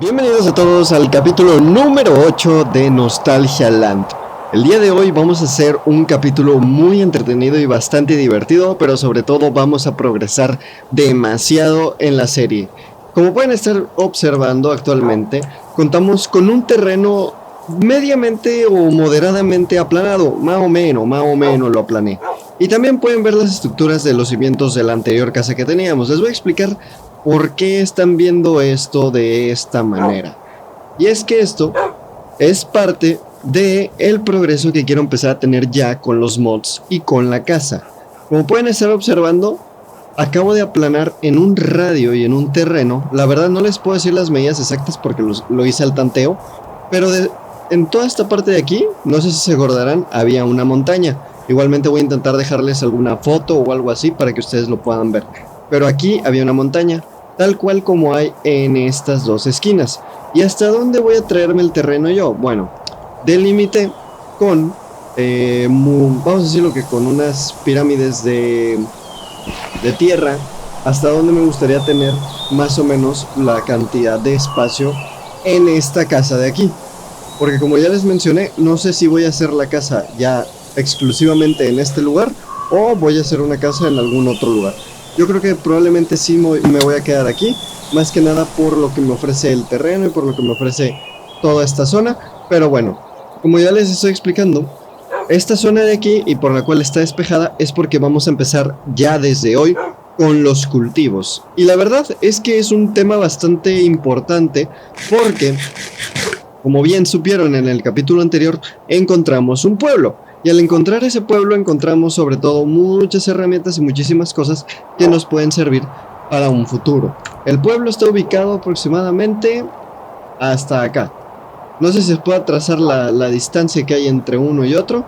Bienvenidos a todos al capítulo número 8 de Nostalgia Land. El día de hoy vamos a hacer un capítulo muy entretenido y bastante divertido, pero sobre todo vamos a progresar demasiado en la serie. Como pueden estar observando actualmente, contamos con un terreno mediamente o moderadamente aplanado, más o menos lo aplané. Y también pueden ver las estructuras de los cimientos de la anterior casa que teníamos. Les voy a explicar por qué están viendo esto de esta manera. Y es que esto es parte de el progreso que quiero empezar a tener ya con los mods y con la casa. Como pueden estar observando, acabo de aplanar en un radio y en un terreno. La verdad no les puedo decir las medidas exactas porque lo hice al tanteo, pero en toda esta parte de aquí, no sé si se acordarán, había una montaña. Igualmente voy a intentar dejarles alguna foto o algo así para que ustedes lo puedan ver. Pero aquí había una montaña, tal cual como hay en estas dos esquinas. ¿Y hasta dónde voy a traerme el terreno yo? Bueno, delimité con, vamos a decirlo que con unas pirámides de tierra, hasta donde me gustaría tener más o menos la cantidad de espacio en esta casa de aquí. Porque como ya les mencioné, no sé si voy a hacer la casa ya exclusivamente en este lugar o voy a hacer una casa en algún otro lugar. Yo creo que probablemente sí me voy a quedar aquí, más que nada por lo que me ofrece el terreno y por lo que me ofrece toda esta zona. Pero bueno, como ya les estoy explicando, esta zona de aquí y por la cual está despejada es porque vamos a empezar ya desde hoy con los cultivos. Y la verdad es que es un tema bastante importante porque, como bien supieron en el capítulo anterior, encontramos un pueblo. Y al encontrar ese pueblo encontramos sobre todo muchas herramientas y muchísimas cosas que nos pueden servir para un futuro. El pueblo está ubicado aproximadamente hasta acá. No sé si se puede trazar la distancia que hay entre uno y otro,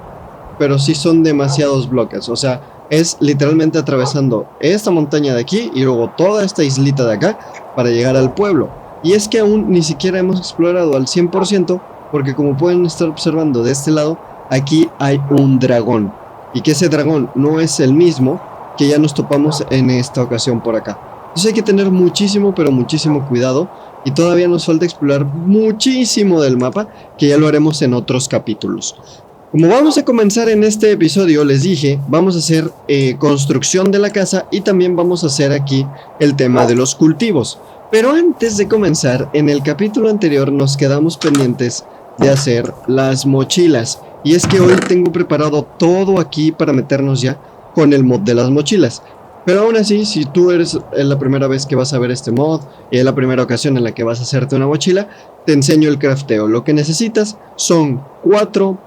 pero sí son demasiados bloques. O sea, es literalmente atravesando esta montaña de aquí y luego toda esta islita de acá para llegar al pueblo. Y es que aún ni siquiera hemos explorado al 100%, porque como pueden estar observando de este lado, aquí hay un dragón. Y que ese dragón no es el mismo que ya nos topamos en esta ocasión por acá. Entonces hay que tener muchísimo, pero muchísimo cuidado. Y todavía nos falta explorar muchísimo del mapa, que ya lo haremos en otros capítulos. Como vamos a comenzar en este episodio, les dije, vamos a hacer construcción de la casa y también vamos a hacer aquí el tema de los cultivos. Pero antes de comenzar, en el capítulo anterior nos quedamos pendientes de hacer las mochilas. Y es que hoy tengo preparado todo aquí para meternos ya con el mod de las mochilas. Pero aún así, si tú eres la primera vez que vas a ver este mod y es la primera ocasión en la que vas a hacerte una mochila, te enseño el crafteo. Lo que necesitas son 4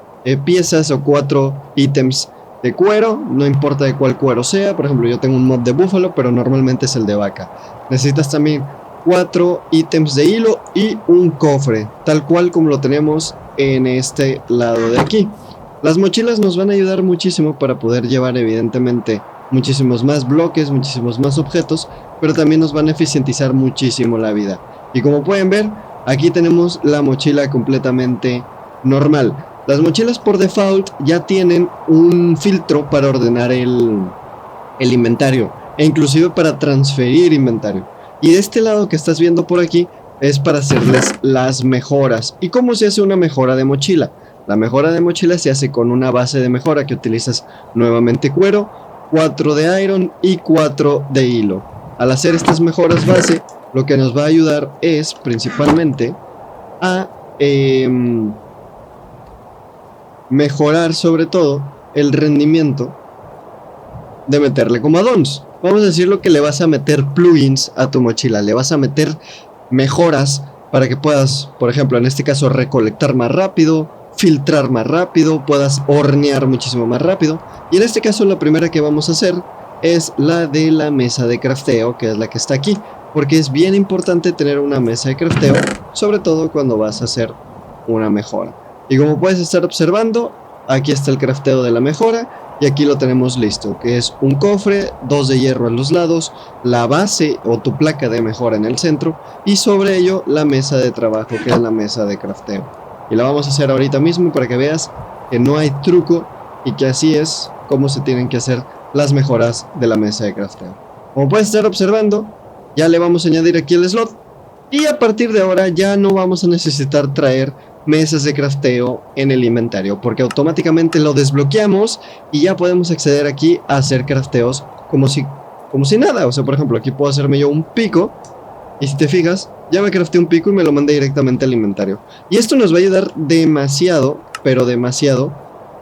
piezas o 4 ítems de cuero, no importa de cuál cuero sea. Por ejemplo, yo tengo un mod de búfalo, pero normalmente es el de vaca. Necesitas también 4 ítems de hilo y un cofre, tal cual como lo tenemos en este lado de aquí. Las mochilas nos van a ayudar muchísimo para poder llevar evidentemente muchísimos más bloques, muchísimos más objetos, pero también nos van a eficientizar muchísimo la vida. Y como pueden ver, aquí tenemos la mochila completamente normal. Las mochilas por default ya tienen un filtro para ordenar el inventario e inclusive para transferir inventario. Y de este lado que estás viendo por aquí es para hacerles las mejoras. ¿Y cómo se hace una mejora de mochila? La mejora de mochila se hace con una base de mejora que utilizas nuevamente cuero, 4 de iron y 4 de hilo. Al hacer estas mejoras base, lo que nos va a ayudar es principalmente a mejorar sobre todo el rendimiento de meterle como addons. Vamos a decirlo que le vas a meter plugins a tu mochila, le vas a meter mejoras para que puedas, por ejemplo, en este caso recolectar más rápido, filtrar más rápido, puedas hornear muchísimo más rápido. Y en este caso la primera que vamos a hacer es la de la mesa de crafteo, que es la que está aquí, porque es bien importante tener una mesa de crafteo, sobre todo cuando vas a hacer una mejora. Y como puedes estar observando, aquí está el crafteo de la mejora. Y aquí lo tenemos listo, que es un cofre, 2 de hierro a los lados, la base o tu placa de mejora en el centro y sobre ello la mesa de trabajo, que es la mesa de crafteo. Y la vamos a hacer ahorita mismo para que veas que no hay truco y que así es como se tienen que hacer las mejoras de la mesa de crafteo. Como puedes estar observando, ya le vamos a añadir aquí el slot Y a partir de ahora ya no vamos a necesitar traer mesas de crafteo en el inventario, porque automáticamente lo desbloqueamos y ya podemos acceder aquí a hacer crafteos como si nada. O sea, por ejemplo, aquí puedo hacerme yo un pico, y si te fijas, ya me crafteé un pico y me lo mandé directamente al inventario. Y esto nos va a ayudar demasiado, pero demasiado,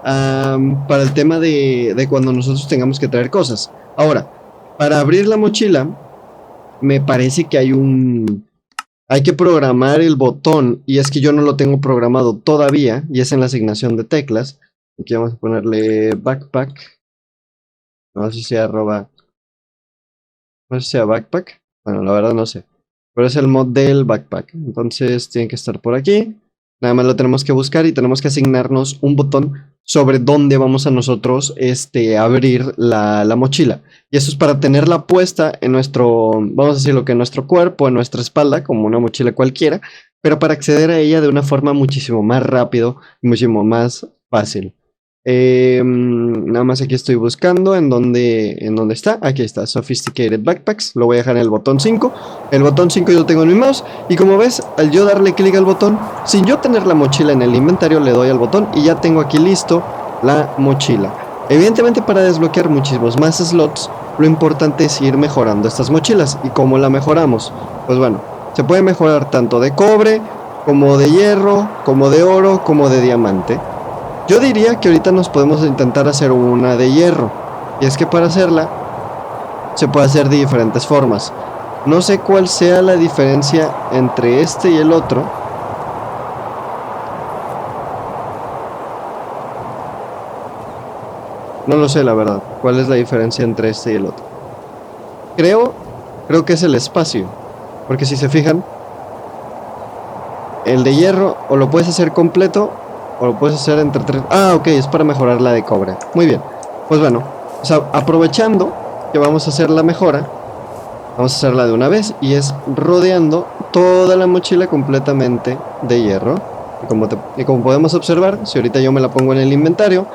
para el tema de cuando nosotros tengamos que traer cosas. Ahora, para abrir la mochila, me parece que hay que programar el botón, y es que yo no lo tengo programado todavía, y es en la asignación de teclas. Aquí vamos a ponerle backpack. No sé si sea no sé si sea backpack. Bueno, la verdad no sé. Pero es el mod del backpack. Entonces tiene que estar por aquí. Nada más lo tenemos que buscar y tenemos que asignarnos un botón sobre dónde vamos a nosotros abrir la mochila. Y eso es para tenerla puesta en nuestro, vamos a decirlo, que en nuestro cuerpo, en nuestra espalda, como una mochila cualquiera, pero para acceder a ella de una forma muchísimo más rápido y muchísimo más fácil. Nada más aquí estoy buscando en dónde está. Aquí está, Sophisticated Backpacks. Lo voy a dejar en el botón 5. El botón 5 yo lo tengo en mi mouse. Y como ves, al yo darle clic al botón, sin yo tener la mochila en el inventario, le doy al botón y ya tengo aquí listo la mochila. Evidentemente, para desbloquear muchísimos más slots, lo importante es ir mejorando estas mochilas. ¿Y cómo la mejoramos? Pues bueno, se puede mejorar tanto de cobre, como de hierro, como de oro, como de diamante. Yo diría que ahorita nos podemos intentar hacer una de hierro. Y es que para hacerla se puede hacer de diferentes formas. No sé cuál sea la diferencia entre este y el otro. No lo sé, la verdad. ¿Cuál es la diferencia entre este y el otro? Creo que es el espacio. Porque si se fijan, el de hierro o lo puedes hacer completo o lo puedes hacer entre 3. Ah, ok, es para mejorar la de cobre. Muy bien. Pues bueno, o sea, aprovechando que vamos a hacer la mejora, vamos a hacerla de una vez. Y es rodeando toda la mochila completamente de hierro. Y como podemos observar, si ahorita yo me la pongo en el inventario,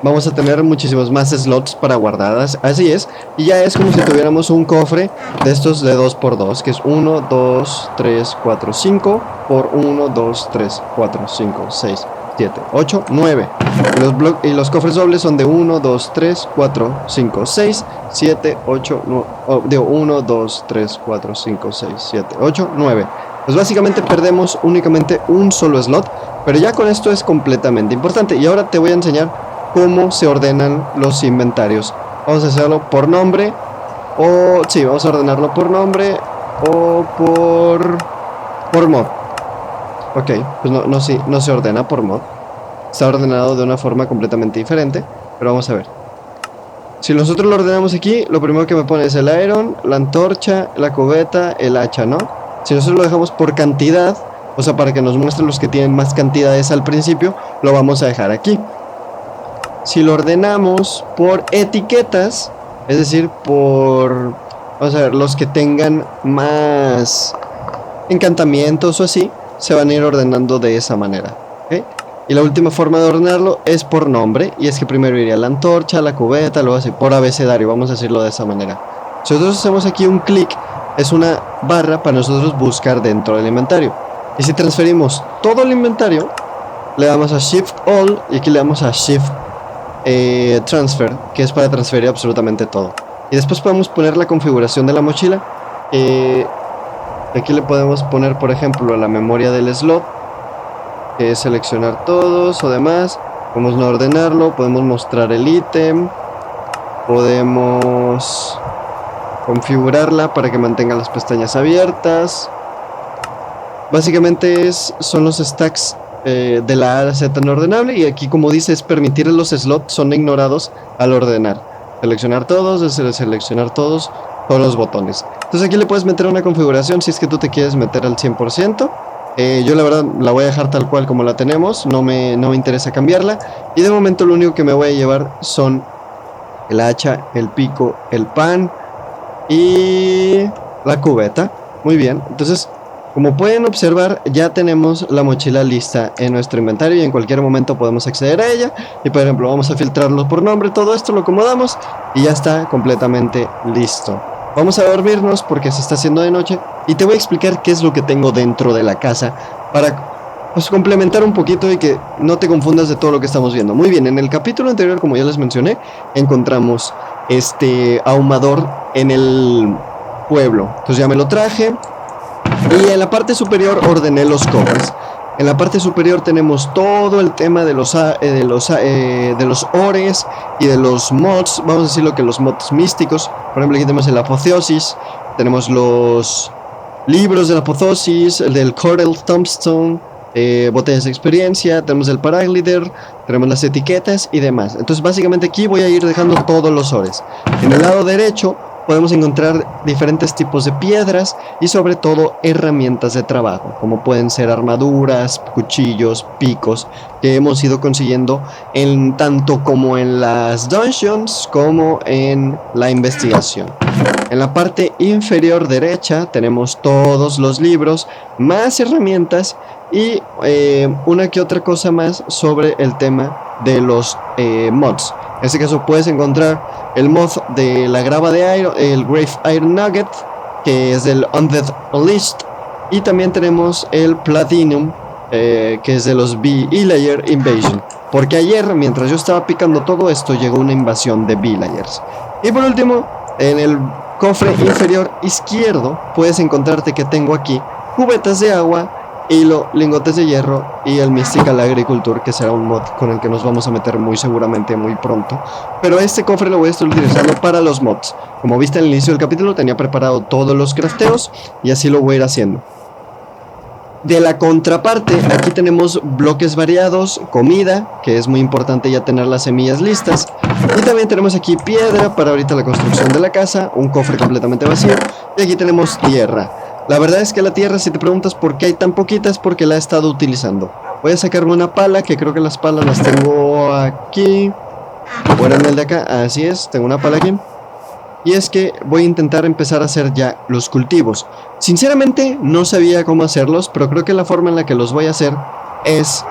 vamos a tener muchísimos más slots para guardadas. Así es. Y ya es como si tuviéramos un cofre de estos de 2x2, que es 1, 2, 3, 4, 5 por 1, 2, 3, 4, 5, 6, 7, 8, 9. Y los cofres dobles son de 1, 2, 3, 4, 5, 6, 7, 8, 9. De 1, 2, 3, 4, 5, 6, 7, 8, 9. Pues básicamente perdemos únicamente un solo slot. Pero ya con esto es completamente importante. Y ahora te voy a enseñar cómo se ordenan los inventarios. Vamos a hacerlo por nombre. Sí, vamos a ordenarlo por nombre o por mod. Ok, pues no se ordena por mod. Está ordenado de una forma completamente diferente. Pero vamos a ver. Si nosotros lo ordenamos aquí, lo primero que me pone es el iron, la antorcha, la cubeta, el hacha, ¿no? Si nosotros lo dejamos por cantidad, o sea, para que nos muestre los que tienen más cantidades al principio, lo vamos a dejar aquí. Si lo ordenamos por etiquetas, es decir, vamos a ver, los que tengan más encantamientos o así, se van a ir ordenando de esa manera, ¿okay? Y la última forma de ordenarlo es por nombre, y es que primero iría la antorcha, la cubeta, luego así, por abecedario, vamos a decirlo de esa manera. Si nosotros hacemos aquí un clic, es una barra para nosotros buscar dentro del inventario. Y si transferimos todo el inventario, le damos a Shift All, y aquí le damos a Shift Transfer, que es para transferir absolutamente todo. Y después podemos poner la configuración de la mochila. Aquí le podemos poner, por ejemplo, la memoria del slot, que es seleccionar todos o demás. Podemos no ordenarlo, podemos mostrar el ítem, podemos configurarla para que mantenga las pestañas abiertas. Básicamente son los stacks de la A a Z no ordenable, y aquí, como dice, es permitir los slots son ignorados al ordenar. Seleccionar todos, seleccionar todos los botones. Entonces aquí le puedes meter una configuración si es que tú te quieres meter al 100%. Yo la verdad la voy a dejar tal cual como la tenemos, no me interesa cambiarla. Y de momento lo único que me voy a llevar son el hacha, el pico, el pan y la cubeta. Muy bien, entonces, como pueden observar, ya tenemos la mochila lista en nuestro inventario y en cualquier momento podemos acceder a ella. Y por ejemplo, vamos a filtrarlo por nombre, todo esto lo acomodamos y ya está completamente listo. Vamos a dormirnos porque se está haciendo de noche y te voy a explicar qué es lo que tengo dentro de la casa para pues complementar un poquito y que no te confundas de todo lo que estamos viendo. Muy bien, en el capítulo anterior, como ya les mencioné, encontramos este ahumador en el pueblo. Entonces ya me lo traje y en la parte superior ordené los cofres. En la parte superior tenemos todo el tema de los ores y de los mods, vamos a decirlo que los mods místicos. Por ejemplo, aquí tenemos el apoteosis, tenemos los libros de la apoteosis, el del Cordell Tombstone, botellas de experiencia, tenemos el Paraglider, tenemos las etiquetas y demás. Entonces básicamente aquí voy a ir dejando todos los ores. En el lado derecho podemos encontrar diferentes tipos de piedras y sobre todo herramientas de trabajo, como pueden ser armaduras, cuchillos, picos, que hemos ido consiguiendo en tanto como en las dungeons como en la investigación. En la parte inferior derecha tenemos todos los libros, más herramientas y una que otra cosa más sobre el tema de los mods. En este caso puedes encontrar el mod de la grava de Iron, el Grave Iron Nugget, que es del Undead List, y también tenemos el Platinum, que es de los Villager Invasion, porque ayer mientras yo estaba picando todo esto llegó una invasión de Villagers. Y por último, en el cofre inferior izquierdo puedes encontrarte que tengo aquí cubetas de agua, hilo, lingotes de hierro y el Mystical Agriculture, que será un mod con el que nos vamos a meter muy seguramente muy pronto. Pero este cofre lo voy a estar utilizando para los mods. Como viste al inicio del capítulo, tenía preparado todos los crafteos y así lo voy a ir haciendo. De la contraparte, aquí tenemos bloques variados, comida, que es muy importante ya tener las semillas listas. Y también tenemos aquí piedra para ahorita la construcción de la casa, un cofre completamente vacío. Y aquí tenemos tierra. La verdad es que la tierra, si te preguntas por qué hay tan poquitas, porque la he estado utilizando. Voy a sacarme una pala, que creo que las palas las tengo aquí. Fuera en el de acá, así es, tengo una pala aquí. Y es que voy a intentar empezar a hacer ya los cultivos. Sinceramente no sabía cómo hacerlos, pero creo que la forma en la que los voy a hacer es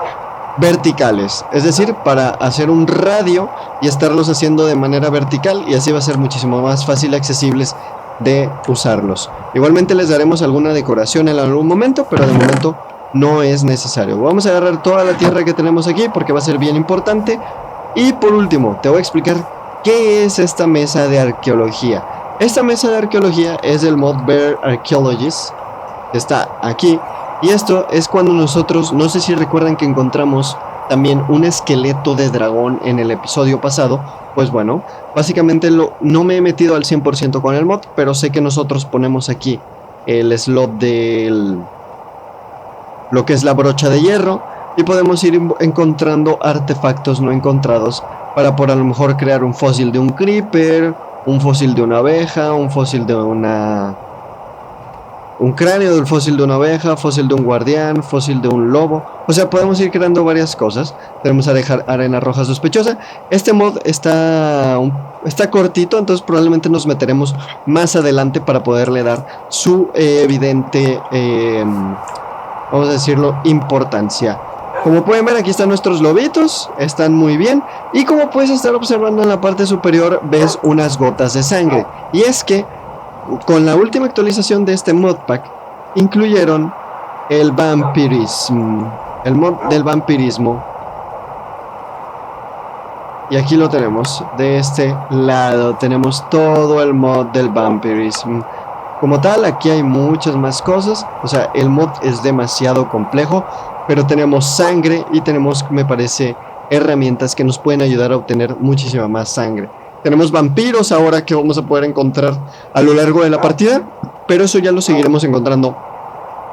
verticales. Es decir, para hacer un radio y estarlos haciendo de manera vertical, y así va a ser muchísimo más fácil y accesibles de usarlos. Igualmente les daremos alguna decoración en algún momento, pero de momento no es necesario. Vamos a agarrar toda la tierra que tenemos aquí porque va a ser bien importante. Y por último, te voy a explicar qué es esta mesa de arqueología. Esta mesa de arqueología es del mod Bear Archaeologist, que está aquí. Y esto es cuando nosotros, no sé si recuerdan que encontramos también un esqueleto de dragón en el episodio pasado. Pues bueno, básicamente no me he metido al 100% con el mod, pero sé que nosotros ponemos aquí el slot de lo que es la brocha de hierro y podemos ir encontrando artefactos no encontrados para por a lo mejor crear un fósil de un creeper, un fósil de una abeja, un fósil de un cráneo del fósil de una abeja, fósil de un guardián, fósil de un lobo. O sea, podemos ir creando varias cosas. Tenemos a dejar arena roja sospechosa. Este mod está cortito, entonces probablemente nos meteremos más adelante para poderle dar su evidente, vamos a decirlo, importancia. Como pueden ver, aquí están nuestros lobitos, están muy bien. Y como puedes estar observando en la parte superior, ves unas gotas de sangre. Y es que con la última actualización de este modpack incluyeron el vampirismo, el mod del vampirismo. Y aquí lo tenemos, de este lado tenemos todo el mod del vampirismo. Como tal, aquí hay muchas más cosas, o sea, el mod es demasiado complejo, pero tenemos sangre y tenemos, me parece, herramientas que nos pueden ayudar a obtener muchísima más sangre. Tenemos vampiros ahora que vamos a poder encontrar a lo largo de la partida, pero eso ya lo seguiremos encontrando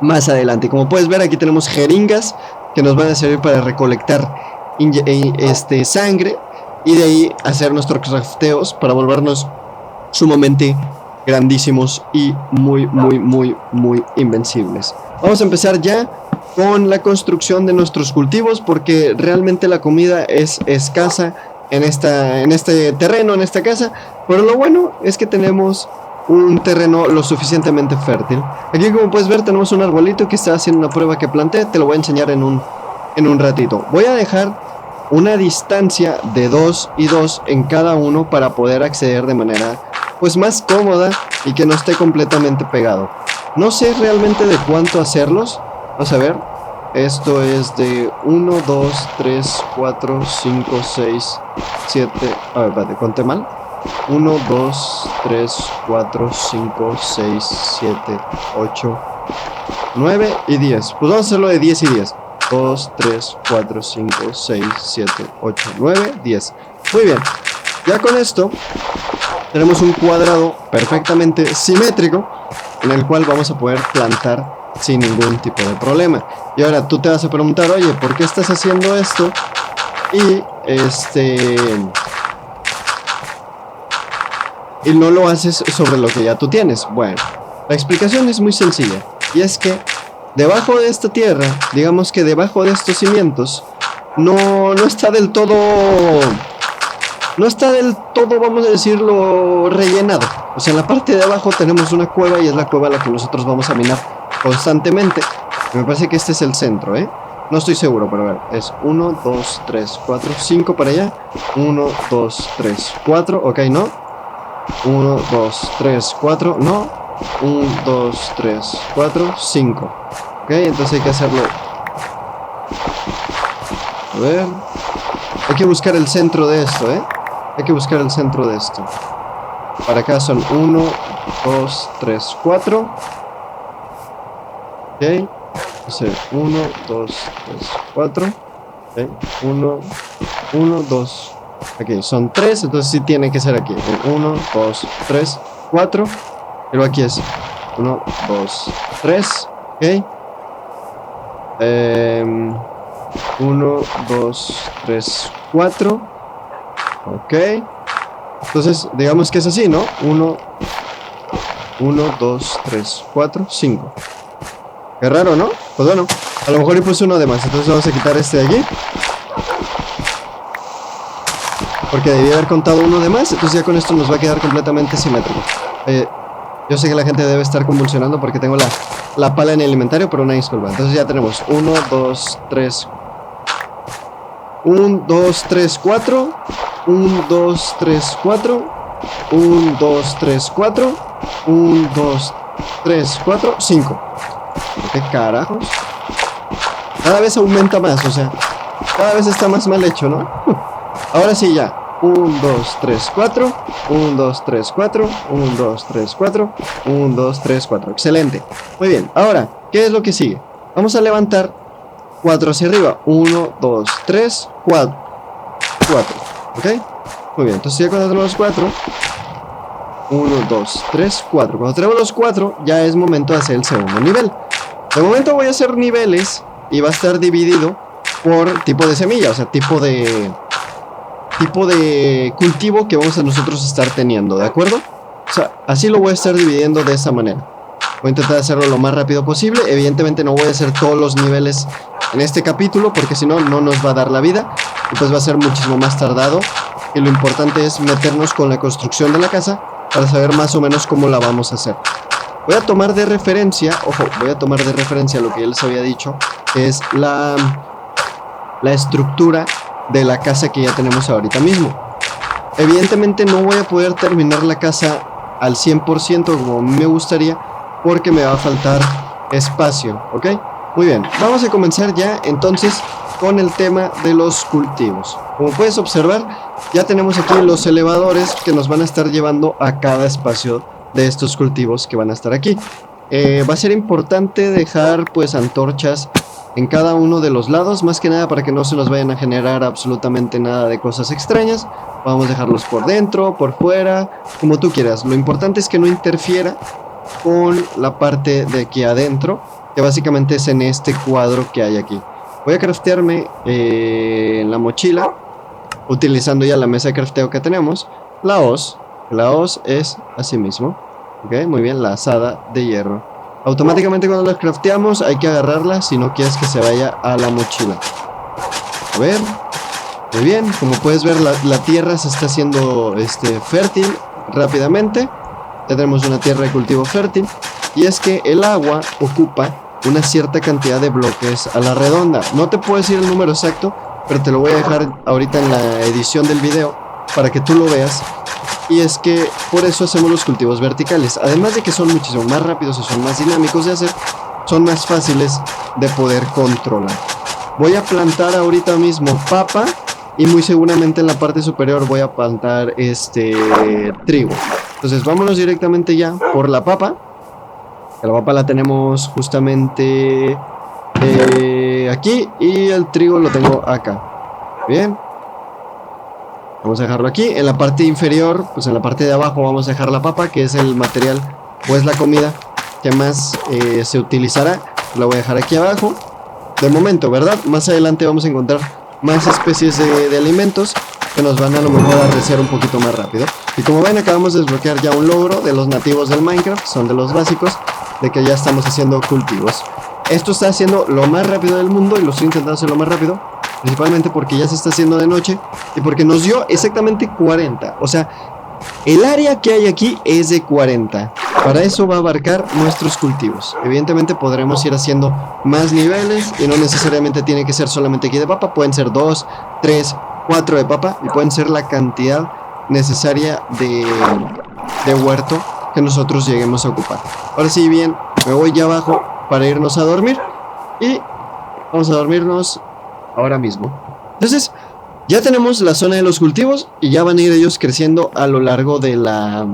más adelante. Como puedes ver, aquí tenemos jeringas que nos van a servir para recolectar sangre y de ahí hacer nuestros crafteos para volvernos sumamente grandísimos y muy invencibles. Vamos a empezar ya con la construcción de nuestros cultivos porque realmente la comida es escasa en este terreno, en esta casa, pero lo bueno es que tenemos un terreno lo suficientemente fértil. Aquí, como puedes ver, tenemos un arbolito que está haciendo una prueba que planté. Te lo voy a enseñar en un ratito. Voy a dejar una distancia de 2 y 2 en cada uno para poder acceder de manera pues más cómoda y que no esté completamente pegado. No sé realmente de cuánto hacerlos. Vamos a ver. Esto es de 1, 2, 3, 4, 5, 6, 7. A ver, espérate, conté mal. 1, 2, 3, 4, 5, 6, 7, 8, 9 y 10. Pues vamos a hacerlo de 10 y 10. 2, 3, 4, 5, 6, 7, 8, 9, 10. Muy bien. Ya con esto tenemos un cuadrado perfectamente simétrico en el cual vamos a poder plantar sin ningún tipo de problema. Y ahora tú te vas a preguntar, oye, ¿por qué estás haciendo esto? Y no lo haces sobre lo que ya tú tienes. Bueno, la explicación es muy sencilla. Y es que debajo de esta tierra, digamos que debajo de estos cimientos, no está del todo, vamos a decirlo, rellenado. O sea, en la parte de abajo tenemos una cueva y es la cueva a la que nosotros vamos a minar constantemente. Me parece que este es el centro, ¿eh? No estoy seguro, pero a ver, es 1, 2, 3, 4, 5 para allá. 1, 2, 3, 4, ok, no. 1, 2, 3, 4, no. 1, 2, 3, 4, 5. Ok, entonces hay que hacerlo. A ver. Hay que buscar el centro de esto, ¿eh? Hay que buscar el centro de esto. Para acá son 1, 2, 3, 4. Ok. Entonces 1, 2, 3, 4. Ok. 1, 2. Aquí son 3, entonces sí tiene que ser aquí. 1, 2, 3, 4. Pero aquí es 1, 2, 3. Ok. 1, 2, 3, 4. Ok. Entonces, digamos que es así, ¿no? 1, 2, 3, 4, 5. Qué raro, ¿no? Pues bueno, a lo mejor le puse uno de más. Entonces vamos a quitar este de aquí, porque debí haber contado uno de más. Entonces ya con esto nos va a quedar completamente simétrico. Yo sé que la gente debe estar convulsionando porque tengo la pala en el inventario, pero una disculpa. Entonces ya tenemos 1, 2, 3. 1, 2, 3, 4. 1, 2, 3, 4. 1, 2, 3, 4. 1, 2, 3, 4, 5. ¿Qué carajos? Cada vez aumenta más, o sea, cada vez está más mal hecho, ¿no? Ahora sí ya. 1, 2, 3, 4. 1, 2, 3, 4. 1, 2, 3, 4. 1, 2, 3, 4. Excelente. Muy bien. Ahora, ¿qué es lo que sigue? Vamos a levantar 4 hacia arriba. 1, 2, 3, 4. 4. ¿Ok? Muy bien. Entonces ya cuando tenemos los 4. 1, 2, 3, 4. Cuando tenemos los 4, ya es momento de hacer el segundo nivel. De momento voy a hacer niveles y va a estar dividido por tipo de semilla, o sea, tipo de cultivo que vamos a nosotros estar teniendo, ¿de acuerdo? O sea, así lo voy a estar dividiendo de esa manera. Voy a intentar hacerlo lo más rápido posible. Evidentemente no voy a hacer todos los niveles en este capítulo, porque si no, no nos va a dar la vida. Y pues va a ser muchísimo más tardado. Y lo importante es meternos con la construcción de la casa para saber más o menos cómo la vamos a hacer. Voy a tomar de referencia, ojo, voy a tomar de referencia lo que ya les había dicho, que es la estructura de la casa que ya tenemos ahorita mismo. Evidentemente no voy a poder terminar la casa al 100% como me gustaría, porque me va a faltar espacio, ¿ok? Muy bien, vamos a comenzar ya entonces con el tema de los cultivos. Como puedes observar, ya tenemos aquí los elevadores que nos van a estar llevando a cada espacio de estos cultivos que van a estar aquí. Va a ser importante dejar pues antorchas en cada uno de los lados, más que nada para que no se nos vayan a generar absolutamente nada de cosas extrañas. Vamos a dejarlos por dentro, por fuera, como tú quieras. Lo importante es que no interfiera con la parte de aquí adentro, que básicamente es en este cuadro que hay aquí. Voy a craftearme en la mochila, utilizando ya la mesa de crafteo que tenemos, la hoz. La hoz es así mismo. Ok, muy bien, la azada de hierro. Automáticamente cuando las crafteamos hay que agarrarla si no quieres que se vaya a la mochila. A ver, muy bien, como puedes ver la tierra se está haciendo fértil rápidamente. Ya tenemos una tierra de cultivo fértil. Y es que el agua ocupa una cierta cantidad de bloques a la redonda. No te puedo decir el número exacto, pero te lo voy a dejar ahorita en la edición del video para que tú lo veas y es que por eso hacemos los cultivos verticales. Además de que son muchísimo más rápidos y son más dinámicos de hacer, son más fáciles de poder controlar. Voy a plantar ahorita mismo papa y muy seguramente en la parte superior voy a plantar trigo. Entonces vámonos directamente ya por la papa. La papa la tenemos justamente aquí y el trigo lo tengo acá. Bien. Vamos a dejarlo aquí. En la parte inferior, pues en la parte de abajo vamos a dejar la papa, que es el material o es la comida que más se utilizará. La voy a dejar aquí abajo. De momento, ¿verdad? Más adelante vamos a encontrar más especies de alimentos que nos van a lo mejor a crecer un poquito más rápido. Y como ven, acabamos de desbloquear ya un logro de los nativos del Minecraft. Son de los básicos, de que ya estamos haciendo cultivos. Esto está haciendo lo más rápido del mundo y lo estoy intentando hacer lo más rápido, principalmente porque ya se está haciendo de noche y porque nos dio exactamente 40. O sea, el área que hay aquí es de 40. Para eso va a abarcar nuestros cultivos. Evidentemente podremos ir haciendo más niveles y no necesariamente tiene que ser solamente aquí de papa. Pueden ser 2, 3, 4 de papa y pueden ser la cantidad necesaria de huerto que nosotros lleguemos a ocupar. Ahora sí, bien, me voy ya abajo para irnos a dormir y vamos a dormirnos ahora mismo. Entonces, ya tenemos la zona de los cultivos y ya van a ir ellos creciendo a lo largo de la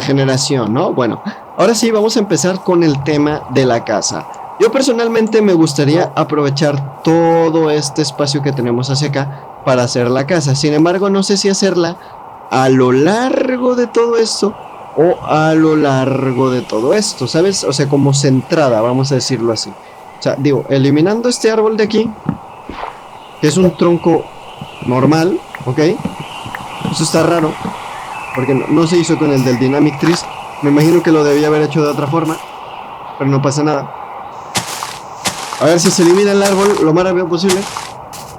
generación, ¿no? Bueno, ahora sí vamos a empezar con el tema de la casa. Yo personalmente me gustaría aprovechar todo este espacio que tenemos hacia acá para hacer la casa. Sin embargo, no sé si hacerla a lo largo de todo esto o a lo largo de todo esto, ¿sabes? O sea, como centrada, vamos a decirlo así. O sea, digo, eliminando este árbol de aquí, que es un tronco normal, ¿ok? Eso está raro, porque no se hizo con el del Dynamic Trees. Me imagino que lo debía haber hecho de otra forma, pero no pasa nada. A ver si se elimina el árbol lo más rápido posible.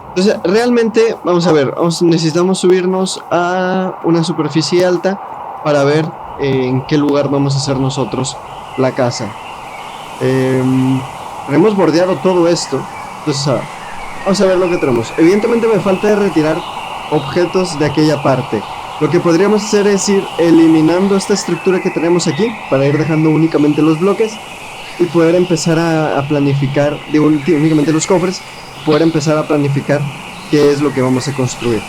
Entonces, realmente, vamos a ver, necesitamos subirnos a una superficie alta para ver en qué lugar vamos a hacer nosotros la casa. Hemos bordeado todo esto, entonces vamos a ver lo que tenemos. Evidentemente me falta de retirar objetos de aquella parte. Lo que podríamos hacer es ir eliminando esta estructura que tenemos aquí para ir dejando únicamente los bloques y poder empezar a planificar, únicamente los cofres, poder empezar a planificar qué es lo que vamos a construir.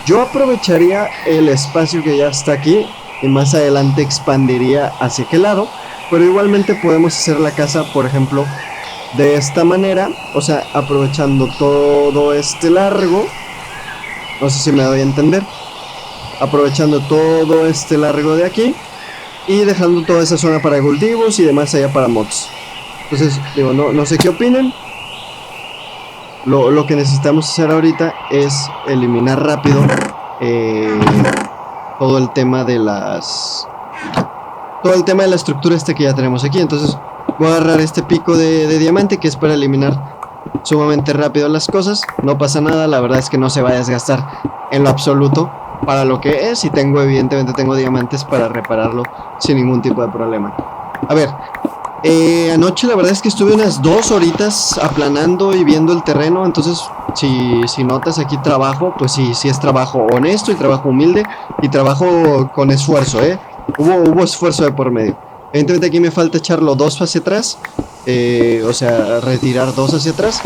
Yo aprovecharía el espacio que ya está aquí y más adelante expandiría hacia aquel lado, pero igualmente podemos hacer la casa, por ejemplo, de esta manera, o sea, aprovechando todo este largo, no sé si me doy a entender, aprovechando todo este largo de aquí y dejando toda esa zona para cultivos y demás allá para mods. Entonces, digo, no sé qué opinen. Lo que necesitamos hacer ahorita es eliminar rápido todo el tema de la estructura que ya tenemos aquí. Entonces voy a agarrar este pico de diamante, que es para eliminar sumamente rápido las cosas. No pasa nada, la verdad es que no se va a desgastar en lo absoluto para lo que es, y evidentemente tengo diamantes para repararlo sin ningún tipo de problema. A ver, anoche la verdad es que estuve unas 2 horitas aplanando y viendo el terreno. Entonces si notas aquí trabajo, pues sí es trabajo honesto y trabajo humilde y trabajo con esfuerzo, hubo esfuerzo de por medio. Evidentemente aquí me falta echarlo 2 hacia atrás, o sea, retirar 2 hacia atrás.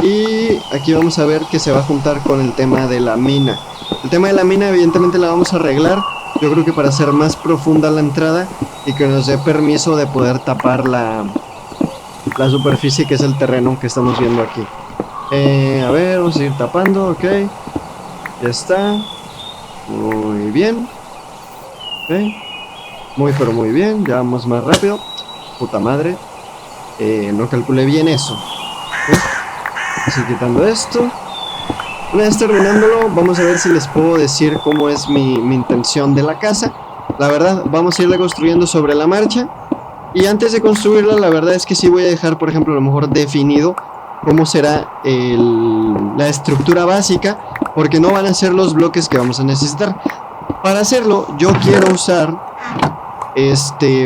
Y aquí vamos a ver que se va a juntar con el tema de la mina. El tema de la mina evidentemente la vamos a arreglar, yo creo que para hacer más profunda la entrada y que nos dé permiso de poder tapar la superficie que es el terreno que estamos viendo aquí. A ver, vamos a ir tapando, ok. Ya está. Muy bien. Ok. Pero muy bien, ya vamos más rápido. Puta madre. No calculé bien eso. ¿Okay? Así quitando esto. Una vez terminándolo, vamos a ver si les puedo decir cómo es mi intención de la casa. La verdad, vamos a irla construyendo sobre la marcha. Y antes de construirla, la verdad es que sí voy a dejar, por ejemplo, a lo mejor definido cómo será la estructura básica, porque no van a ser los bloques que vamos a necesitar. Para hacerlo, yo quiero usar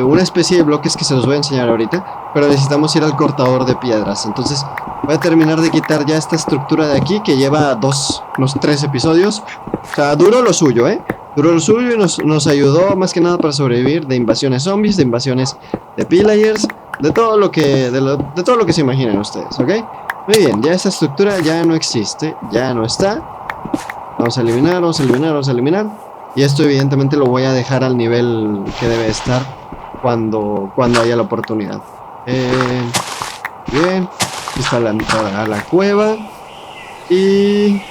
una especie de bloques que se los voy a enseñar ahorita, pero necesitamos ir al cortador de piedras. Entonces voy a terminar de quitar ya esta estructura de aquí, que lleva unos 3 episodios. O sea, duró lo suyo, duró lo suyo y nos ayudó más que nada para sobrevivir de invasiones zombies, de invasiones de pillagers, de todo lo que se imaginen ustedes, ¿ok? Muy bien, ya esta estructura ya no existe, ya no está. Vamos a eliminar, vamos a eliminar, vamos a eliminar. Y esto evidentemente lo voy a dejar al nivel que debe estar cuando haya la oportunidad. Bien, aquí está la entrada a la cueva. Y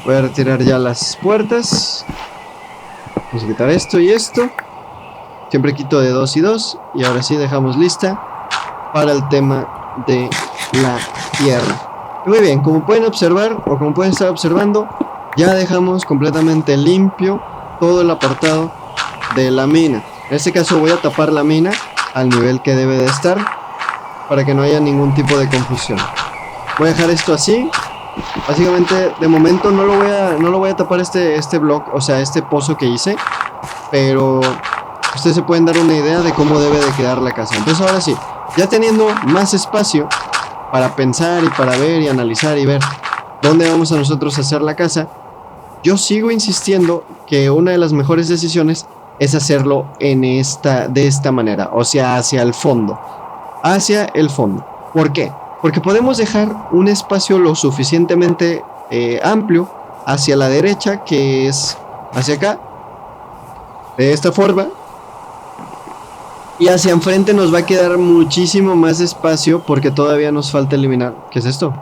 voy a retirar ya las puertas. Vamos a quitar esto y esto. Siempre quito de 2 y 2. Y ahora sí dejamos lista para el tema de la tierra. Muy bien, como pueden observar o como pueden estar observando, ya dejamos completamente limpio todo el apartado de la mina. En este caso voy a tapar la mina al nivel que debe de estar para que no haya ningún tipo de confusión. Voy a dejar esto así. Básicamente de momento no lo voy a tapar este block, o sea, este pozo que hice, pero ustedes se pueden dar una idea de cómo debe de quedar la casa. Entonces ahora sí, ya teniendo más espacio para pensar y para ver y analizar y ver dónde vamos a nosotros a hacer la casa, yo sigo insistiendo que una de las mejores decisiones es hacerlo de esta manera, o sea, hacia el fondo. Hacia el fondo. ¿Por qué? Porque podemos dejar un espacio lo suficientemente amplio hacia la derecha, que es hacia acá, de esta forma. Y hacia enfrente nos va a quedar muchísimo más espacio porque todavía nos falta eliminar. ¿Qué es esto?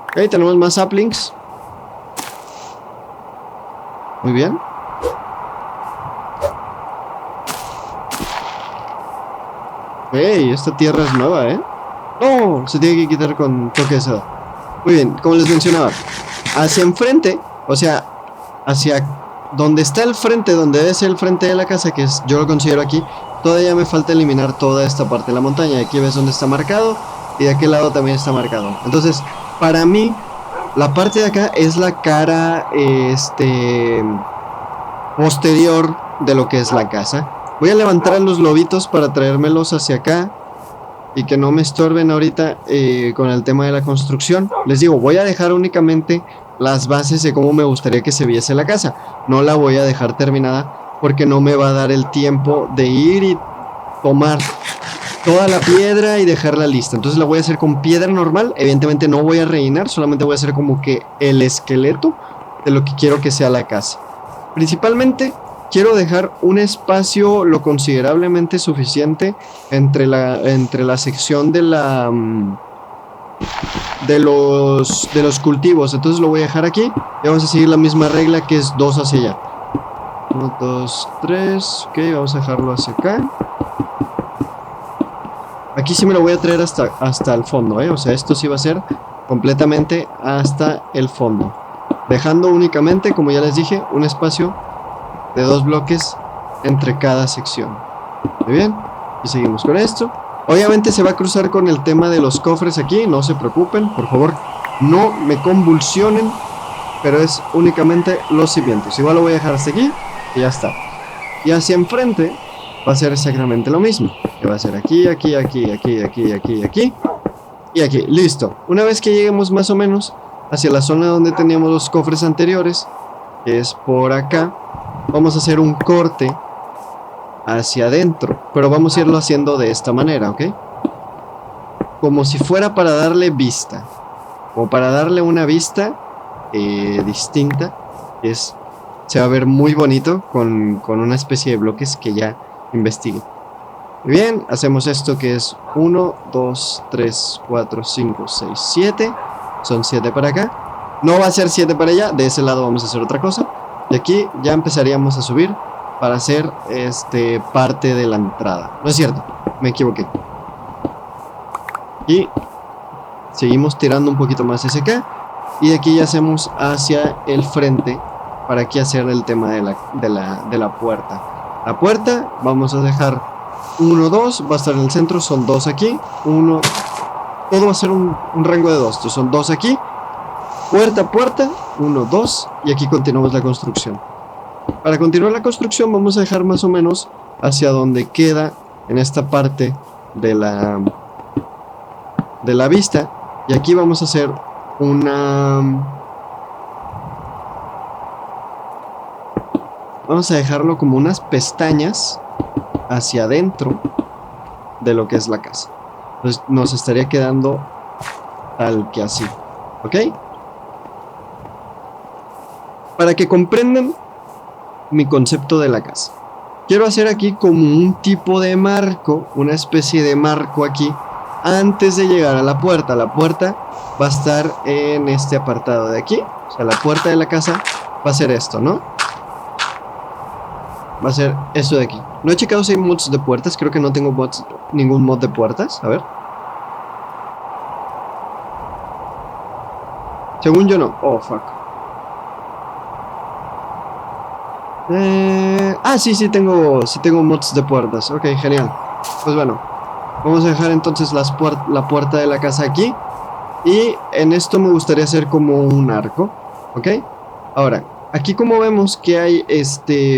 Ok, tenemos más saplings. Muy bien. Hey, esta tierra es nueva, No, se tiene que quitar con toque de seda. Muy bien, como les mencionaba, hacia enfrente, o sea, hacia donde está el frente, donde debe ser el frente de la casa, que es, yo lo considero aquí, todavía me falta eliminar toda esta parte de la montaña. Aquí ves donde está marcado y de aquel lado también está marcado. Entonces, para mí, la parte de acá es la cara posterior de lo que es la casa. Voy a levantar a los lobitos para traérmelos hacia acá y que no me estorben ahorita con el tema de la construcción. Les digo, voy a dejar únicamente las bases de cómo me gustaría que se viese la casa. No la voy a dejar terminada porque no me va a dar el tiempo de ir y tomar toda la piedra y dejarla lista. Entonces la voy a hacer con piedra normal. Evidentemente no voy a rellenar, solamente voy a hacer como que el esqueleto de lo que quiero que sea la casa. Principalmente quiero dejar un espacio lo considerablemente suficiente entre la sección de los cultivos. Entonces lo voy a dejar aquí y vamos a seguir la misma regla, que es 2 hacia allá. 1, 2, 3. Ok, vamos a dejarlo hacia acá. Aquí sí me lo voy a traer hasta el fondo, O sea, esto sí va a ser completamente hasta el fondo, dejando únicamente, como ya les dije, un espacio de 2 bloques entre cada sección. Muy bien, y seguimos con esto. Obviamente se va a cruzar con el tema de los cofres aquí, no se preocupen, por favor, no me convulsionen, pero es únicamente los cimientos. Igual lo voy a dejar hasta aquí y ya está. Y hacia enfrente va a ser exactamente lo mismo, que va a ser aquí, aquí, aquí, aquí, aquí, aquí, aquí y aquí. Listo. Una vez que lleguemos más o menos hacia la zona donde teníamos los cofres anteriores, que es por acá, vamos a hacer un corte hacia adentro, pero vamos a irlo haciendo de esta manera, ¿ok? Como si fuera para darle vista, o para darle una vista distinta. Se va a ver muy bonito con una especie de bloques que ya investigué. Muy bien, hacemos esto que es 1, 2, 3, 4, 5, 6, 7. Son 7 para acá. No va a ser 7 para allá, de ese lado vamos a hacer otra cosa. Y aquí ya empezaríamos a subir para hacer parte de la entrada. No es cierto, me equivoqué. Y seguimos tirando un poquito más hacia acá. Y aquí ya hacemos hacia el frente para aquí hacer el tema de la puerta. La puerta vamos a dejar 1, 2, va a estar en el centro, son 2 aquí, 1, todo va a ser un rango de 2, entonces son 2 aquí, puerta, puerta, 1, 2, y aquí continuamos la construcción. Para continuar la construcción vamos a dejar más o menos hacia donde queda en esta parte de la vista. Y aquí vamos a hacer vamos a dejarlo como unas pestañas hacia adentro de lo que es la casa. Entonces nos estaría quedando tal que así, ¿ok? Para que comprendan mi concepto de la casa, quiero hacer aquí como un tipo de marco, una especie de marco aquí antes de llegar a la puerta. La puerta va a estar en este apartado de aquí, o sea, la puerta de la casa va a ser esto, ¿no? Va a ser esto de aquí. No he checado si hay mods de puertas, creo que no tengo ningún mod de puertas, a ver. Según yo no. Oh, fuck. Sí tengo mods de puertas. Ok, genial. Pues bueno, vamos a dejar entonces la puerta de la casa aquí. Y en esto me gustaría hacer como un arco. Ok. Ahora, aquí como vemos que hay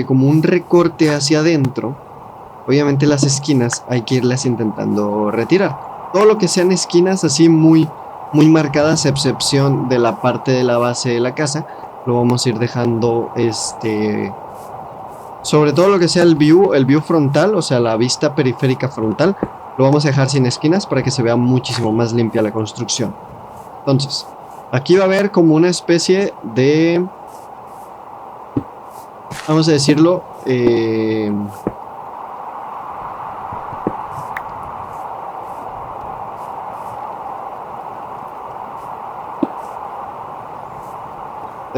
como un recorte hacia adentro. Obviamente las esquinas hay que irlas intentando retirar. Todo lo que sean esquinas así muy marcadas, a excepción de la parte de la base de la casa, lo vamos a ir dejando sobre todo lo que sea el view frontal, o sea la vista periférica frontal, lo vamos a dejar sin esquinas para que se vea muchísimo más limpia la construcción. Entonces, aquí va a haber como una especie de, vamos a decirlo, de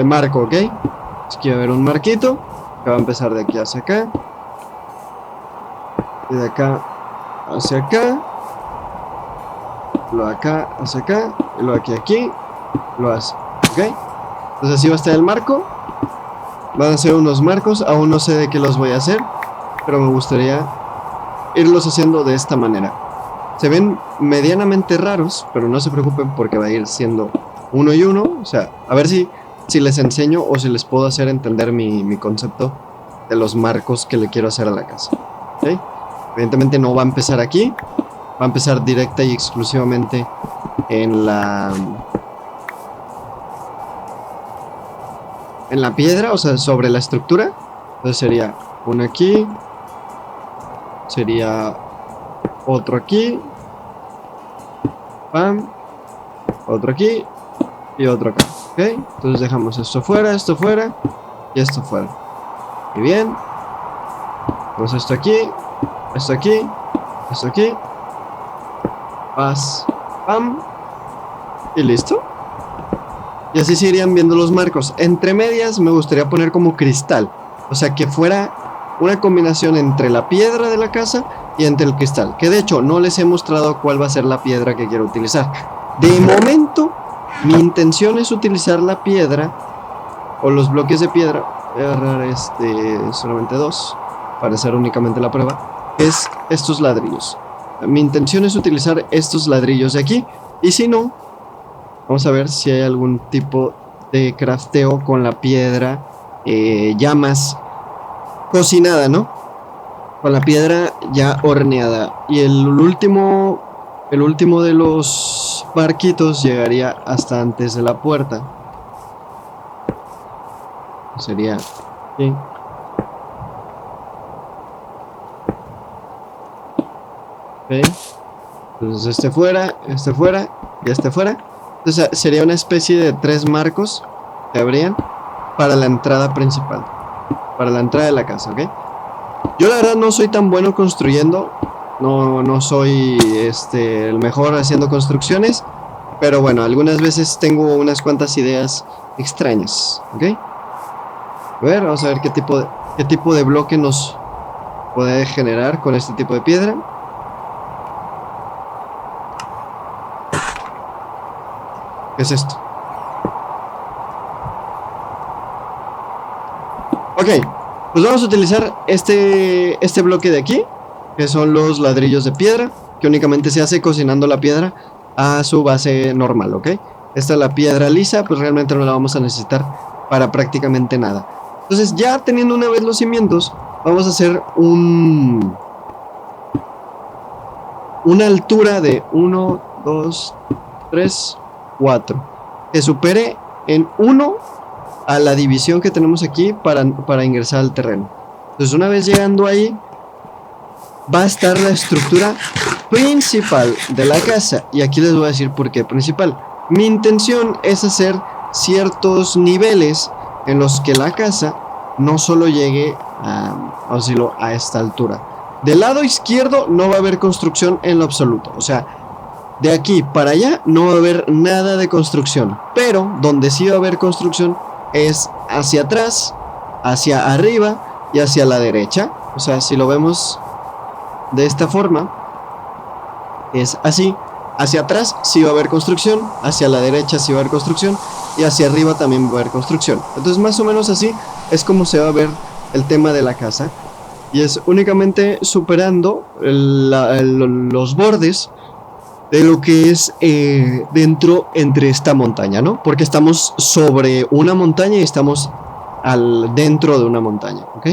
marco, ¿ok? Aquí va a haber un marquito que va a empezar de aquí hacia acá, y de acá hacia acá, lo de acá hacia acá, y lo de aquí, lo hace, ¿ok? Entonces así va a estar el marco. Van a ser unos marcos, aún no sé de qué los voy a hacer, pero me gustaría irlos haciendo de esta manera. Se ven medianamente raros, pero no se preocupen porque va a ir siendo uno y uno. O sea, a ver si les enseño o si les puedo hacer entender mi concepto de los marcos que le quiero hacer a la casa, ¿okay? Evidentemente no va a empezar aquí, va a empezar directa y exclusivamente en la piedra, o sea, sobre la estructura. Entonces sería uno aquí, sería otro aquí, pam, otro aquí y otro acá, ¿ok? Entonces dejamos esto fuera y esto fuera. Muy bien. Pues esto aquí, esto aquí, esto aquí, pam, y listo. Y así se irían viendo los marcos. Entre medias me gustaría poner como cristal, o sea que fuera una combinación entre la piedra de la casa y entre el cristal, que de hecho no les he mostrado cuál va a ser la piedra que quiero utilizar. De momento mi intención es utilizar la piedra o los bloques de piedra. Voy a agarrar solamente 2 para hacer únicamente la prueba. Es estos ladrillos. Mi intención es utilizar estos ladrillos de aquí, y si no, vamos a ver si hay algún tipo de crafteo con la piedra ya más cocinada, ¿no? Con la piedra ya horneada. Y el último de los barquitos llegaría hasta antes de la puerta. Sería aquí. Okay. Entonces este fuera y este fuera. Entonces sería una especie de 3 marcos que habrían para la entrada principal, para la entrada de la casa, ¿ok? Yo la verdad no soy tan bueno construyendo, no soy el mejor haciendo construcciones, pero bueno, algunas veces tengo unas cuantas ideas extrañas, ¿ok? A ver, vamos a ver qué tipo de bloque nos puede generar con este tipo de piedra. ¿Qué es esto? Ok, pues vamos a utilizar este bloque de aquí, que son los ladrillos de piedra, que únicamente se hace cocinando la piedra a su base normal, ¿ok? Esta es la piedra lisa, pues realmente no la vamos a necesitar para prácticamente nada. Entonces ya teniendo una vez los cimientos, vamos a hacer una altura de 1, 2, 3, 4. Que supere en 1 a la división que tenemos aquí para ingresar al terreno. Entonces una vez llegando ahí, va a estar la estructura principal de la casa. Y aquí les voy a decir por qué principal. Mi intención es hacer ciertos niveles en los que la casa no solo llegue a esta altura. Del lado izquierdo no va a haber construcción en lo absoluto. O sea, de aquí para allá no va a haber nada de construcción. Pero donde sí va a haber construcción es hacia atrás, hacia arriba y hacia la derecha. O sea, si lo vemos de esta forma, es así. Hacia atrás sí va a haber construcción, hacia la derecha sí va a haber construcción y hacia arriba también va a haber construcción. Entonces más o menos así es como se va a ver el tema de la casa. Y es únicamente superando los bordes de lo que es dentro entre esta montaña, ¿no? Porque estamos sobre una montaña y estamos dentro de una montaña, ¿ok?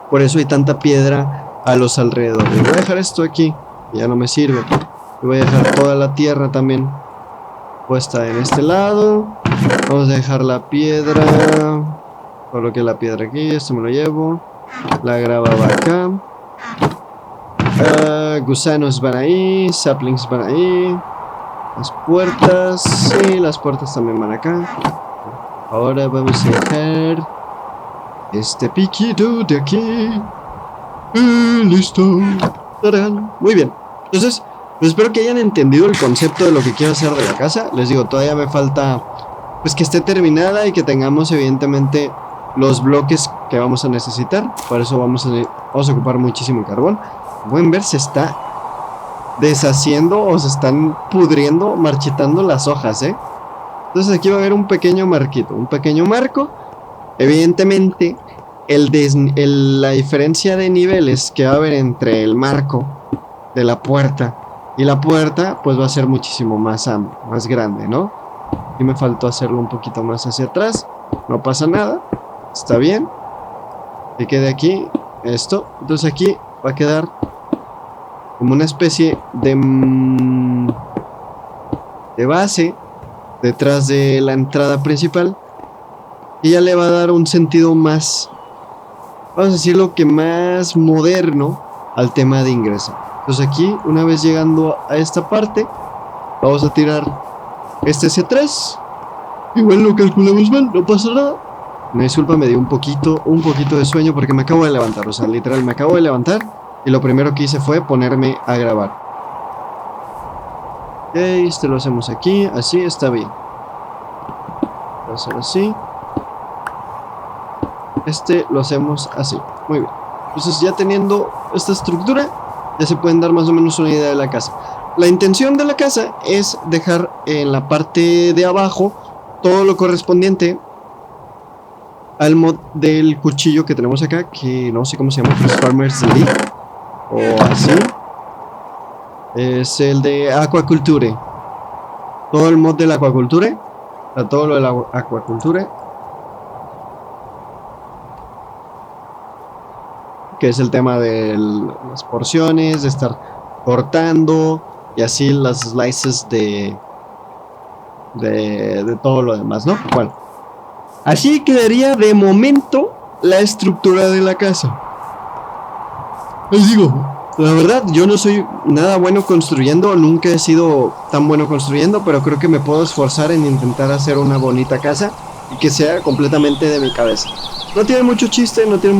Por eso hay tanta piedra a los alrededores. Voy a dejar esto aquí, ya no me sirve. Y voy a dejar toda la tierra también puesta en este lado. Vamos a dejar la piedra. Coloqué la piedra aquí, esto me lo llevo. La grava va acá. Gusanos van ahí, saplings van ahí. Las puertas, sí, las puertas también van acá. Ahora vamos a dejar este piquito de aquí. Listo. ¡Tarán! Muy bien. Entonces, pues espero que hayan entendido el concepto de lo que quiero hacer de la casa. Les digo, todavía me falta pues que esté terminada y que tengamos evidentemente los bloques que vamos a necesitar. Para eso vamos a ocupar muchísimo carbón. Pueden ver, se está deshaciendo o se están pudriendo, marchitando las hojas, ¿eh? Entonces aquí va a haber un pequeño marquito, un pequeño marco. Evidentemente, la diferencia de niveles que va a haber entre el marco de la puerta y la puerta, pues va a ser muchísimo más grande, ¿no? Aquí me faltó hacerlo un poquito más hacia atrás. No pasa nada, está bien. Que quede aquí esto. Entonces aquí va a quedar como una especie de base detrás de la entrada principal. Y ya le va a dar un sentido más, vamos a decirlo, que más moderno al tema de ingreso. Entonces aquí, una vez llegando a esta parte, vamos a tirar este hacia atrás. Igual lo calculamos mal, no pasa nada. Una disculpa, me dio un poquito de sueño porque me acabo de levantar. O sea, literal, me acabo de levantar y lo primero que hice fue ponerme a grabar. Ok, este lo hacemos aquí, así está bien. Voy a hacer así. Este lo hacemos así, muy bien. Entonces ya teniendo esta estructura, ya se pueden dar más o menos una idea de la casa. La intención de la casa es dejar en la parte de abajo todo lo correspondiente al mod del cuchillo que tenemos acá, que no sé cómo se llama, pues Farmers League o así. Es el de Aquaculture. Todo el mod de la Aquaculture, todo lo de la Aquaculture, que es el tema de las porciones, de estar cortando y así las slices de todo lo demás, ¿no? Bueno, así quedaría de momento la estructura de la casa. Les digo, la verdad, yo no soy nada bueno construyendo, nunca he sido tan bueno construyendo, pero creo que me puedo esforzar en intentar hacer una bonita casa y que sea completamente de mi cabeza. No tiene mucho chiste, no tiene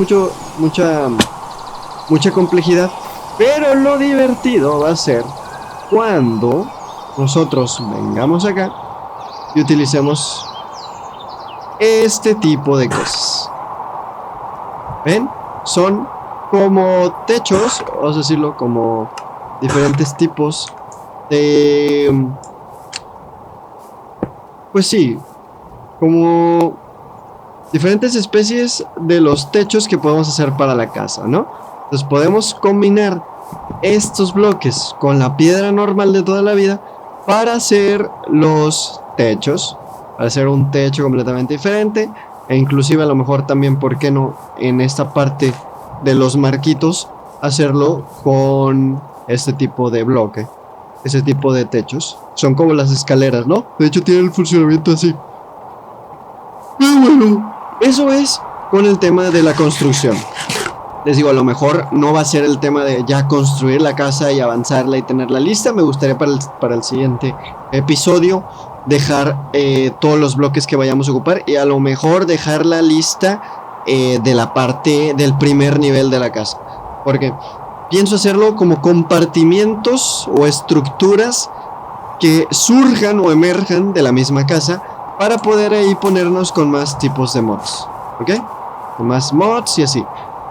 mucha complejidad, pero lo divertido va a ser cuando nosotros vengamos acá y utilicemos este tipo de cosas. ¿Ven? Son como techos, vamos a decirlo, como diferentes tipos de... Pues sí, como diferentes especies de los techos que podemos hacer para la casa, ¿no? Entonces podemos combinar estos bloques con la piedra normal de toda la vida para hacer los techos, para hacer un techo completamente diferente, e inclusive a lo mejor también, ¿por qué no?, en esta parte de los marquitos, hacerlo con este tipo de bloque, ese tipo de techos. Son como las escaleras, ¿no? De hecho tiene el funcionamiento así. Y bueno, eso es con el tema de la construcción. Les digo, a lo mejor no va a ser el tema de ya construir la casa y avanzarla y tenerla lista. Me gustaría para el siguiente episodio dejar todos los bloques que vayamos a ocupar y a lo mejor dejar la lista de la parte del primer nivel de la casa. Porque pienso hacerlo como compartimientos o estructuras que surjan o emerjan de la misma casa para poder ahí ponernos con más tipos de mods. ¿Ok? Con más mods y así.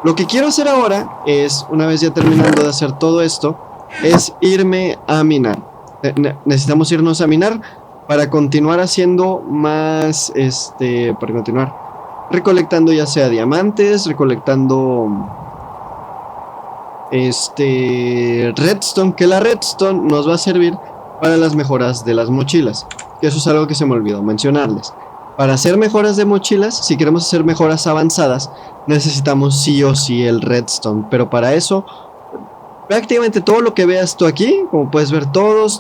Lo que quiero hacer ahora es, una vez ya terminando de hacer todo esto, es irme a minar. Necesitamos irnos a minar para continuar haciendo más, para continuar recolectando ya sea diamantes, recolectando redstone, que la redstone nos va a servir para las mejoras de las mochilas. Que eso es algo que se me olvidó mencionarles. Para hacer mejoras de mochilas, si queremos hacer mejoras avanzadas, necesitamos sí o sí el redstone. Pero para eso, prácticamente todo lo que veas tú aquí, como puedes ver, todos,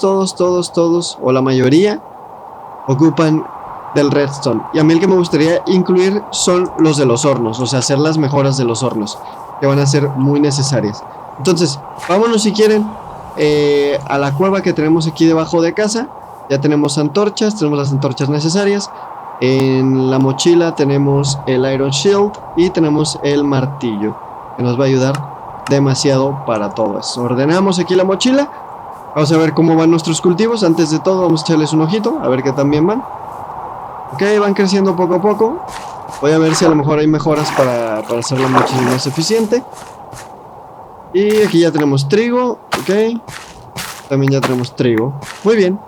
o la mayoría, ocupan del redstone. Y a mí el que me gustaría incluir son los de los hornos, o sea, hacer las mejoras de los hornos, que van a ser muy necesarias. Entonces, vámonos si quieren a la cueva que tenemos aquí debajo de casa. Ya tenemos antorchas, tenemos las antorchas necesarias. En la mochila tenemos el Iron Shield y tenemos el martillo, que nos va a ayudar demasiado para todo eso. Ordenamos aquí la mochila. Vamos a ver cómo van nuestros cultivos. Antes de todo vamos a echarles un ojito, a ver qué tan bien van. Ok, van creciendo poco a poco. Voy a ver si a lo mejor hay mejoras para hacerlo muchísimo más eficiente. Y aquí ya tenemos trigo. Ok, también ya tenemos trigo. Muy bien.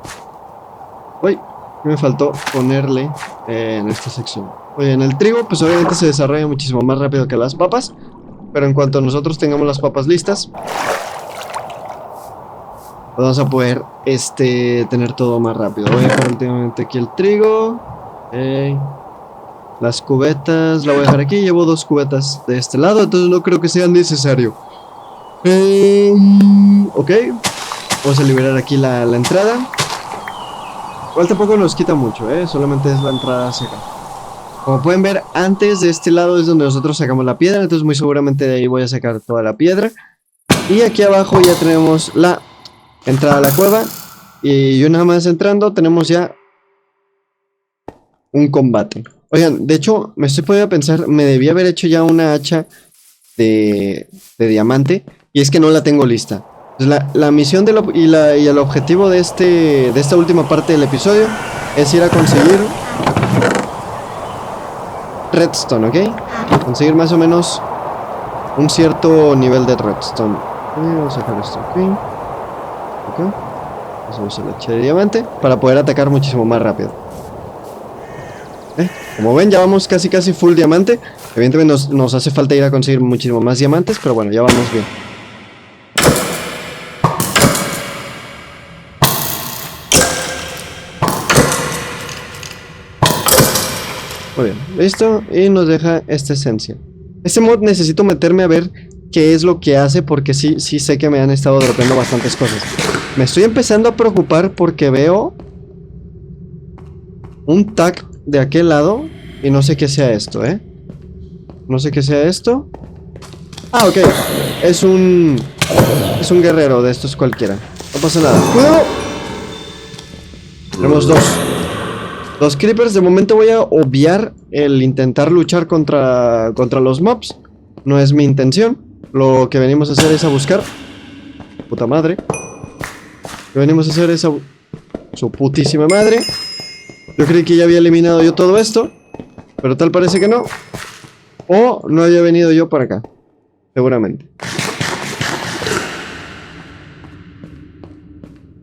Uy, me faltó ponerle en esta sección. Oye, en el trigo pues obviamente se desarrolla muchísimo más rápido que las papas. Pero en cuanto nosotros tengamos las papas listas, vamos a poder tener todo más rápido. Voy a dejar últimamente aquí el trigo. Okay. Las cubetas la voy a dejar aquí. Llevo 2 cubetas de este lado, entonces no creo que sea necesario. Ok, vamos a liberar aquí la entrada. Igual tampoco nos quita mucho, solamente es la entrada hacia acá. Como pueden ver, antes de este lado es donde nosotros sacamos la piedra, entonces muy seguramente de ahí voy a sacar toda la piedra. Y aquí abajo ya tenemos la entrada a la cueva. Y yo nada más entrando tenemos ya un combate. Oigan, de hecho, me estoy poniendo a pensar, me debía haber hecho ya una hacha de diamante. Y es que no la tengo lista. La misión y el objetivo de esta última parte del episodio es ir a conseguir redstone, ¿ok? Conseguir más o menos un cierto nivel de redstone. Vamos a sacar esto aquí. Ok. Hacemos el hacha de diamante para poder atacar muchísimo más rápido. Como ven, ya vamos casi full diamante. Evidentemente nos hace falta ir a conseguir muchísimo más diamantes, pero bueno, ya vamos bien. Muy bien, listo, y nos deja esta esencia. Este mod necesito meterme a ver qué es lo que hace, porque sí sé que me han estado dropeando bastantes cosas. Me estoy empezando a preocupar porque veo un tag de aquel lado y no sé qué sea esto, No sé qué sea esto. Ah, ok, es un guerrero de estos cualquiera. No pasa nada. ¡Cuidado! Tenemos dos creepers. De momento voy a obviar el intentar luchar contra los mobs. No es mi intención. Lo que venimos a hacer es a buscar. Puta madre. Lo que venimos a hacer es a... Su putísima madre. Yo creí que ya había eliminado yo todo esto, pero tal parece que no. O no había venido yo para acá. Seguramente.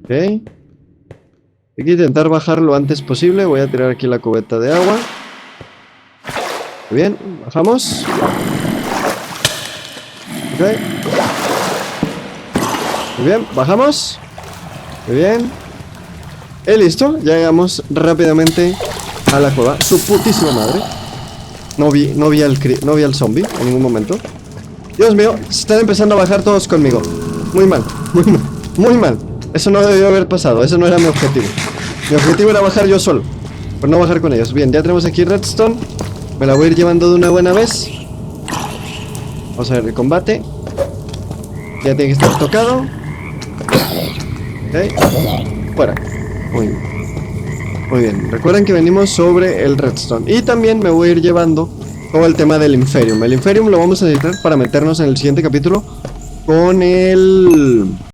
Ok. Hay que intentar bajar lo antes posible. Voy a tirar aquí la cubeta de agua. Muy bien, bajamos. Ok. Muy bien, bajamos. Muy bien. Y listo, ya llegamos rápidamente a la cueva. Su putísima madre. No vi al zombie en ningún momento. Dios mío, se están empezando a bajar todos conmigo. Muy mal, muy mal, muy mal. Eso no debió haber pasado, eso no era mi objetivo. Mi objetivo era bajar yo solo, pero no bajar con ellos. Bien, ya tenemos aquí redstone. Me la voy a ir llevando de una buena vez. Vamos a ver el combate. Ya tiene que estar tocado. Ok, fuera. Muy bien. Muy bien, recuerden que venimos sobre el redstone. Y también me voy a ir llevando todo el tema del Inferium. El Inferium lo vamos a necesitar para meternos en el siguiente capítulo con el